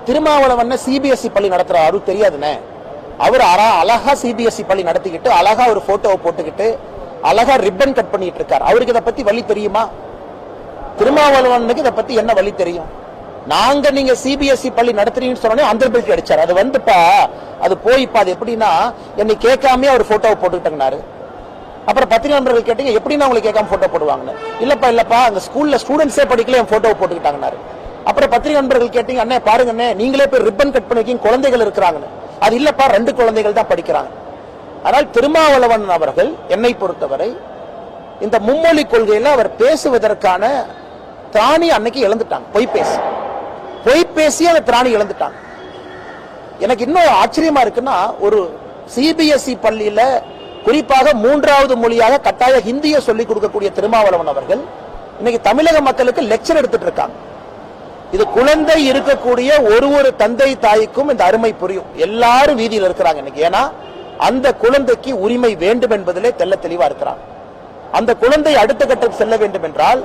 Thirumavalavan CBSE பள்ளி நடத்துறாரு தெரியாதுன்னு அவர் அழகா சிபிஎஸ்இ பள்ளி நடத்திக்கிட்டு அழகா ஒரு போட்டோவை போட்டுக்கிட்டு அழகா ரிப்பன் கட் பண்ணிட்டு இருக்காரு. அவருக்கு இதை பத்தி வழி தெரியுமா? திருமாவளவனுக்கு இதை பத்தி என்ன வழி தெரியும்? நாங்க நீங்க சிபிஎஸ்இ பள்ளி நடத்துறீங்கன்னு சொன்னோன்னே அந்த பெல்ட் அடிச்சாரு. அது வந்துப்பா அது போய்ப்பா அது எப்படின்னா என்னை கேட்காம அவர் போட்டோவை போட்டுக்கிட்டாரு. அப்புறம் பத்திரிகை நண்பர்கள் கேட்டீங்க எப்படின்னா உங்களுக்கு கேட்காம போட்டோ போடுவாங்கன்னு. இல்லப்பா அங்க ஸ்கூல்ல ஸ்டூடெண்ட்ஸே படிக்கல என் போட்டோவை போட்டுக்கிட்டாங்கன்னாரு. அப்புறம் பத்திரிகை நண்பர்கள் கேட்டீங்க அண்ணே பாருங்க அண்ணே நீங்களே போய் ரிப்பன் கட் பண்ணி வைக்கிங்க குழந்தைகள் இருக்கிறாங்கன்னு. அது இல்லப்பா 2 குழந்தைகள் தான் படிக்கிறாங்க. ஆனால் திருமாவளவன் அவர்கள் என்னை பொறுத்தவரை இந்த மும்மொழி கொள்கையில அவர் பேசுவதற்கான திராணி அன்னைக்கு இழந்துட்டாங்க. பொய் பேசி அந்த திராணி இழந்துட்டாங்க. எனக்கு இன்னும் ஆச்சரியமா இருக்குன்னா ஒரு சிபிஎஸ்இ பள்ளியில குறிப்பாக 3வது மொழியாக கட்டாய ஹிந்தியை சொல்லிக் கொடுக்கக்கூடிய திருமாவளவன் அவர்கள் இன்னைக்கு தமிழக மக்களுக்கு லெக்சர் எடுத்துட்டு இருக்காங்க. இது குழந்தை இருக்கக்கூடிய ஒரு தந்தை தாய்க்கும் இந்த அருமை புரியும். எல்லாரும் வீதியில் இருக்கிறாங்க இன்னைக்கு. ஏன்னா அந்த குழந்தைக்கு உரிமை வேண்டும் என்பதிலே தெல்ல தெளிவா இருக்கிறாங்க. அந்த குழந்தை அடுத்த கட்டம் செல்ல வேண்டும் என்றால்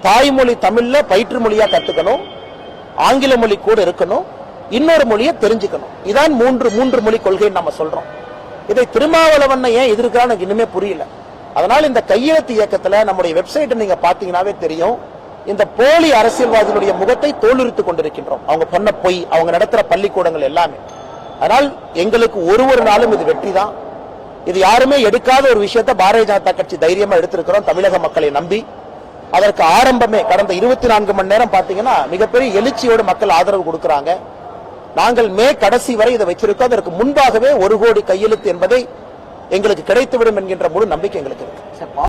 தாய்மொழி தமிழ்ல பயிற்று மொழியா கத்துக்கணும், ஆங்கில மொழி கூட இருக்கணும், இன்னொரு மொழியை தெரிஞ்சுக்கணும். இதான் மூன்று மொழி கொள்கைன்னு நம்ம சொல்றோம். இதை திருமாவளவன் ஏன் எதிர்க்கிறான்னு எனக்கு இன்னுமே புரியல. அதனால இந்த கையெழுத்து இயக்கத்துல நம்முடைய வெப்சைட் நீங்க பாத்தீங்கன்னாவே தெரியும். இந்த போலி அரசியல்வாதிகளுடைய முகத்தை தோலுரித்துக் கொண்டிருக்கின்றோம். அவங்க பண்ண பொய், அவங்க நடத்துற பள்ளிக்கூடங்கள் எல்லாமே. அதனால் எங்களுக்கு ஒரு நாளும் இது வெற்றி தான். இது யாருமே எடுக்காத ஒரு விஷயத்தை பாரதிய ஜனதா கட்சி தைரியமா எடுத்திருக்கிறோம். தமிழக மக்களை நம்பி அதற்கு ஆரம்பமே கடந்த 24 மணி நேரம் பாத்தீங்கன்னா மிகப்பெரிய எழுச்சியோடு மக்கள் ஆதரவு கொடுக்கிறாங்க. நாங்கள் கடைசி வரை இதை வச்சிருக்கோம். அதற்கு முன்பாகவே 1 கோடி கையெழுத்து என்பதை எங்களுக்கு கிடைத்துவிடும் என்கின்ற முழு நம்பிக்கை எங்களுக்கு இருக்கு.